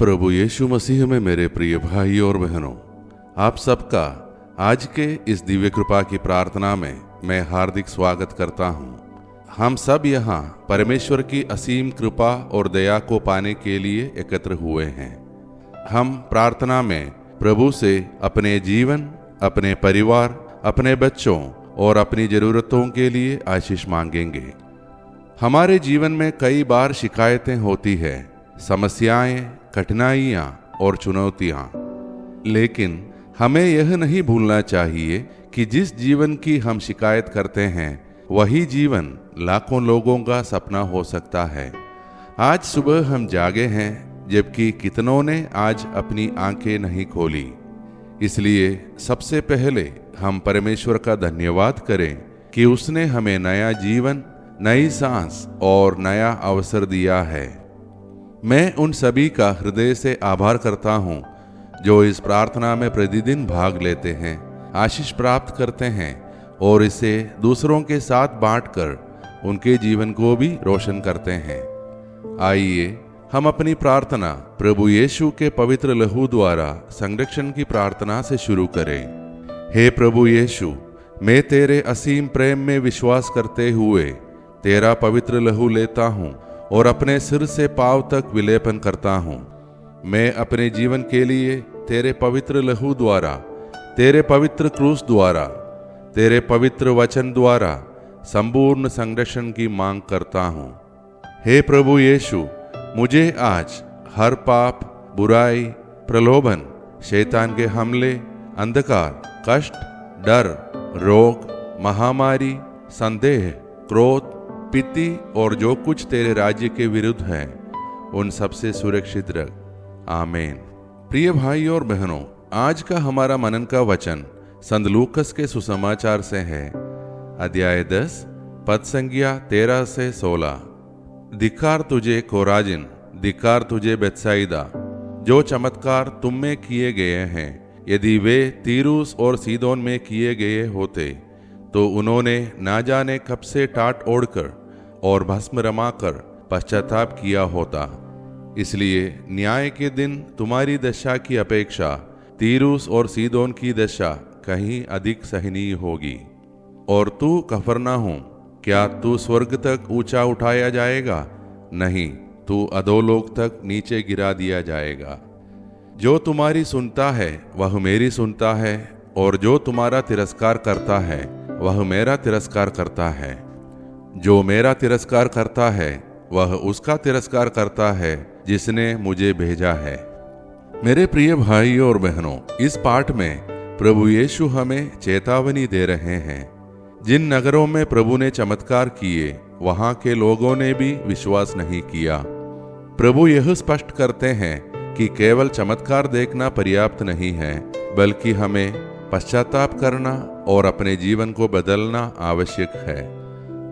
प्रभु यीशु मसीह में मेरे प्रिय भाई और बहनों, आप सबका आज के इस दिव्य कृपा की प्रार्थना में मैं हार्दिक स्वागत करता हूँ। हम सब यहाँ परमेश्वर की असीम कृपा और दया को पाने के लिए एकत्र हुए हैं। हम प्रार्थना में प्रभु से अपने जीवन, अपने परिवार, अपने बच्चों और अपनी ज़रूरतों के लिए आशीष मांगेंगे। हमारे जीवन में कई बार शिकायतें होती है, समस्याएं, कठिनाइयाँ और चुनौतियाँ, लेकिन हमें यह नहीं भूलना चाहिए कि जिस जीवन की हम शिकायत करते हैं वही जीवन लाखों लोगों का सपना हो सकता है। आज सुबह हम जागे हैं जबकि कितनों ने आज अपनी आंखें नहीं खोली। इसलिए सबसे पहले हम परमेश्वर का धन्यवाद करें कि उसने हमें नया जीवन, नई सांस और नया अवसर दिया है। मैं उन सभी का हृदय से आभार करता हूँ जो इस प्रार्थना में प्रतिदिन भाग लेते हैं, आशीष प्राप्त करते हैं और इसे दूसरों के साथ बांटकर उनके जीवन को भी रोशन करते हैं। आइए हम अपनी प्रार्थना प्रभु यीशु के पवित्र लहू द्वारा संरक्षण की प्रार्थना से शुरू करें। हे प्रभु यीशु, मैं तेरे असीम प्रेम में विश्वास करते हुए तेरा पवित्र लहू लेता हूँ और अपने सिर से पांव तक विलेपन करता हूँ। मैं अपने जीवन के लिए तेरे पवित्र लहू द्वारा, तेरे पवित्र क्रूस द्वारा, तेरे पवित्र वचन द्वारा संपूर्ण संरक्षण की मांग करता हूँ। हे प्रभु यीशु, मुझे आज हर पाप, बुराई, प्रलोभन, शैतान के हमले, अंधकार, कष्ट, डर, रोग, महामारी, संदेह, क्रोध, पीति और जो कुछ तेरे राज्य के विरुद्ध है उन सबसे सुरक्षित रख। आमीन। प्रिय भाई और बहनों, आज का हमारा मनन का वचन संत लूकस के सुसमाचार से है, अध्याय 10, पद संज्ञा 13 से 16। धिक्कार तुझे कोराजिन, धिक्कार तुझे बेतसाइदा, जो चमत्कार तुम में किए गए हैं यदि वे तीरूस और सीदोन में किए गए होते तो उन्होंने ना जाने कब से टाट ओढ़कर और भस्म रमाकर पश्चाताप किया होता। इसलिए न्याय के दिन तुम्हारी दशा की अपेक्षा तीरूस और सीदोन की दशा कहीं अधिक सहनीय होगी। और तू कफरनहूम, क्या तू स्वर्ग तक ऊंचा उठाया जाएगा? नहीं, तू अधोलोक तक नीचे गिरा दिया जाएगा। जो तुम्हारी सुनता है वह मेरी सुनता है, और जो तुम्हारा तिरस्कार करता है वह मेरा तिरस्कार करता है। जो मेरा तिरस्कार करता है वह उसका तिरस्कार करता है जिसने मुझे भेजा है। मेरे प्रिय भाई और बहनों, इस पाठ में प्रभु यीशु हमें चेतावनी दे रहे हैं। जिन नगरों में प्रभु ने चमत्कार किए वहां के लोगों ने भी विश्वास नहीं किया। प्रभु यह स्पष्ट करते हैं कि केवल चमत्कार देखना पर्याप्त नहीं है, बल्कि हमें पश्चाताप करना और अपने जीवन को बदलना आवश्यक है।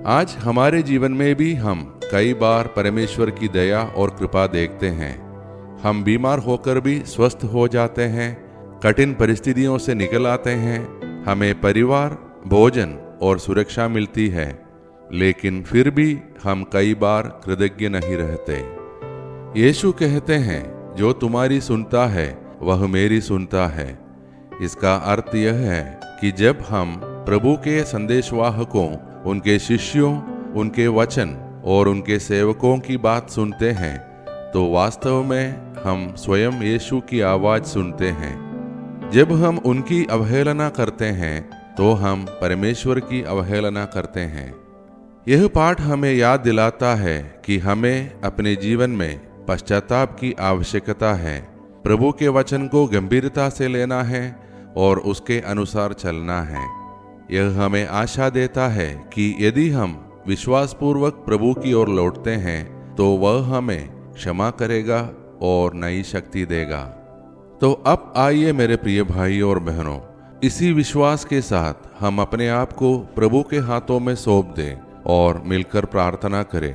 आज हमारे जीवन में भी हम कई बार परमेश्वर की दया और कृपा देखते हैं। हम बीमार होकर भी स्वस्थ हो जाते हैं, कठिन परिस्थितियों से निकल आते हैं, हमें परिवार, भोजन और सुरक्षा मिलती है, लेकिन फिर भी हम कई बार कृतज्ञ नहीं रहते। यीशु कहते हैं, जो तुम्हारी सुनता है वह मेरी सुनता है। इसका अर्थ यह है कि जब हम प्रभु के संदेशवाहकों, उनके शिष्यों, उनके वचन और उनके सेवकों की बात सुनते हैं तो वास्तव में हम स्वयं यीशु की आवाज सुनते हैं। जब हम उनकी अवहेलना करते हैं तो हम परमेश्वर की अवहेलना करते हैं। यह पाठ हमें याद दिलाता है कि हमें अपने जीवन में पश्चाताप की आवश्यकता है, प्रभु के वचन को गंभीरता से लेना है और उसके अनुसार चलना है। यह हमें आशा देता है कि यदि हम विश्वासपूर्वक प्रभु की ओर लौटते हैं तो वह हमें क्षमा करेगा और नई शक्ति देगा। तो अब आइए मेरे प्रिय भाई और बहनों, इसी विश्वास के साथ हम अपने आप को प्रभु के हाथों में सौंप दें और मिलकर प्रार्थना करें।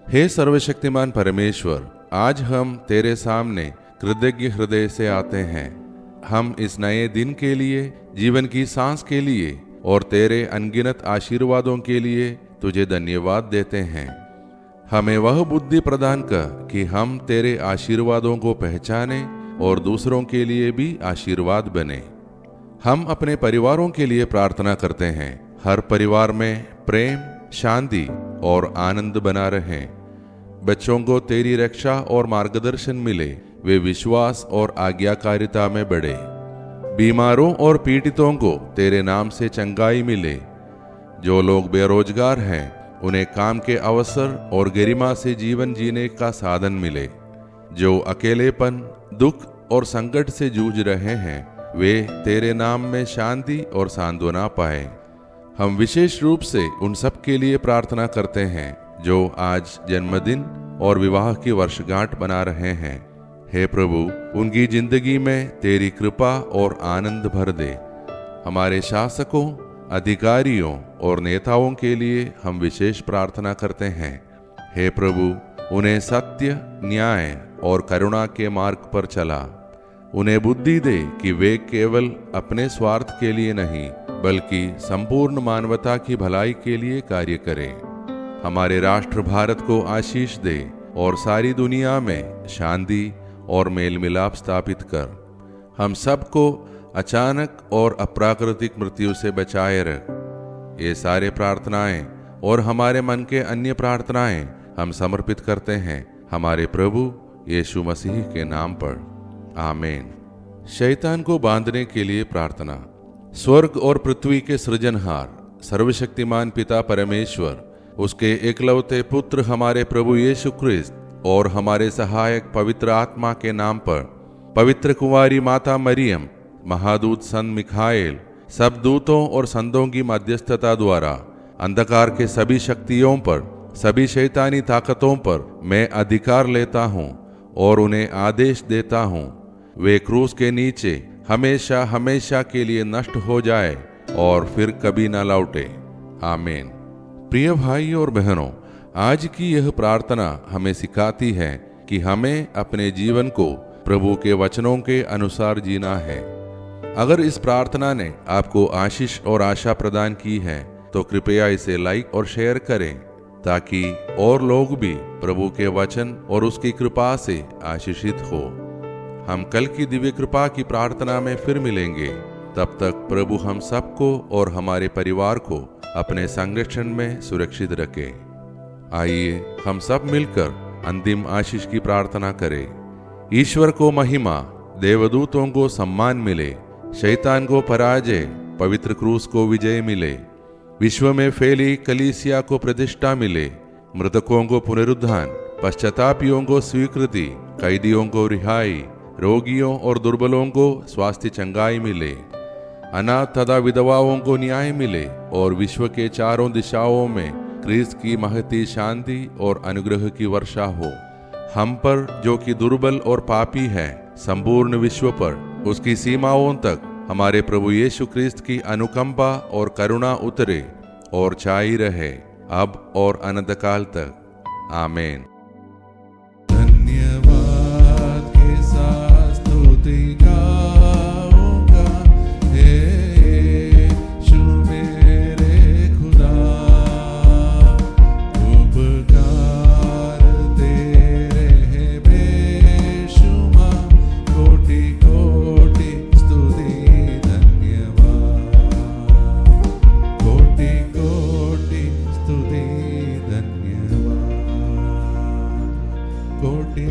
हे सर्वशक्तिमान परमेश्वर, आज हम तेरे सामने कृतज्ञ हृदय से आते हैं। हम इस नए दिन के लिए, जीवन की सांस के लिए और तेरे अनगिनत आशीर्वादों के लिए तुझे धन्यवाद देते हैं। हमें वह बुद्धि प्रदान कर कि हम तेरे आशीर्वादों को पहचाने और दूसरों के लिए भी आशीर्वाद बने। हम अपने परिवारों के लिए प्रार्थना करते हैं। हर परिवार में प्रेम, शांति और आनंद बना रहे। बच्चों को तेरी रक्षा और मार्गदर्शन मिले, वे विश्वास और आज्ञाकारिता में बढ़े। बीमारों और पीड़ितों को तेरे नाम से चंगाई मिले। जो लोग बेरोजगार हैं, उन्हें काम के अवसर और गरिमा से जीवन जीने का साधन मिले। जो अकेलेपन, दुख और संकट से जूझ रहे हैं, वे तेरे नाम में शांति और सांत्वना पाए। हम विशेष रूप से उन सब के लिए प्रार्थना करते हैं जो आज जन्मदिन और विवाह की वर्षगांठ मना रहे हैं। हे प्रभु, उनकी जिंदगी में तेरी कृपा और आनंद भर दे। हमारे शासकों, अधिकारियों और नेताओं के लिए हम विशेष प्रार्थना करते हैं। हे प्रभु, उन्हें सत्य, न्याय और करुणा के मार्ग पर चला। उन्हें बुद्धि दे कि वे केवल अपने स्वार्थ के लिए नहीं, बल्कि संपूर्ण मानवता की भलाई के लिए कार्य करें। हमारे राष्ट्र भारत को आशीष दे और सारी दुनिया में शांति और मेल मिलाप स्थापित कर। हम सबको अचानक और अप्राकृतिक मृत्यु से बचाए रख। ये सारे प्रार्थनाएं और हमारे मन के अन्य प्रार्थनाएं हम समर्पित करते हैं हमारे प्रभु यीशु मसीह के नाम पर, आमीन। शैतान को बांधने के लिए प्रार्थना। स्वर्ग और पृथ्वी के सृजनहार, सर्वशक्तिमान पिता परमेश्वर, उसके एकलौते पुत्र हमारे प्रभु यीशु ख्रिस्त और हमारे सहायक पवित्र आत्मा के नाम पर, पवित्र कुंवारी माता मरियम, महादूत संत मिखाएल, सब दूतों और संतों की मध्यस्थता द्वारा अंधकार के सभी शक्तियों पर, सभी शैतानी ताकतों पर मैं अधिकार लेता हूँ और उन्हें आदेश देता हूँ, वे क्रूस के नीचे हमेशा हमेशा के लिए नष्ट हो जाए और फिर कभी न लौटे, आमीन। प्रिय भाई और बहनों, आज की यह प्रार्थना हमें सिखाती है कि हमें अपने जीवन को प्रभु के वचनों के अनुसार जीना है। अगर इस प्रार्थना ने आपको आशीष और आशा प्रदान की है तो कृपया इसे लाइक और शेयर करें ताकि और लोग भी प्रभु के वचन और उसकी कृपा से आशीषित हो। हम कल की दिव्य कृपा की प्रार्थना में फिर मिलेंगे। तब तक प्रभु हम सबको और हमारे परिवार को अपने संरक्षण में सुरक्षित रखे। आइए हम सब मिलकर अंतिम आशीष की प्रार्थना करें। ईश्वर को महिमा, देवदूतों को सम्मान मिले, शैतान को पराजय, पवित्र क्रूस को विजय मिले, विश्व में फैली कलीसिया को प्रतिष्ठा मिले, मृतकों को पुनरुत्थान, पश्चातापियों को स्वीकृति, कैदियों को रिहाई, रोगियों और दुर्बलों को स्वास्थ्य चंगाई मिले, अनाथ तथा विधवाओं को न्याय मिले और विश्व के चारों दिशाओं में क्रिस्त की महती शांति और अनुग्रह की वर्षा हो। हम पर जो कि दुर्बल और पापी है, संपूर्ण विश्व पर उसकी सीमाओं तक हमारे प्रभु यीशु क्रिस्त की अनुकंपा और करुणा उतरे और छाई रहे अब और अनंत काल तक, आमीन। धन्यवाद के साथ स्तुति गाऊंगा, हे यीशु मेरे खुदा, उपकार तेरे हैं बेशुमार, कोटि कोटि स्तुति धन्यवाद, कोटि कोटि स्तुति धन्यवाद, कोटि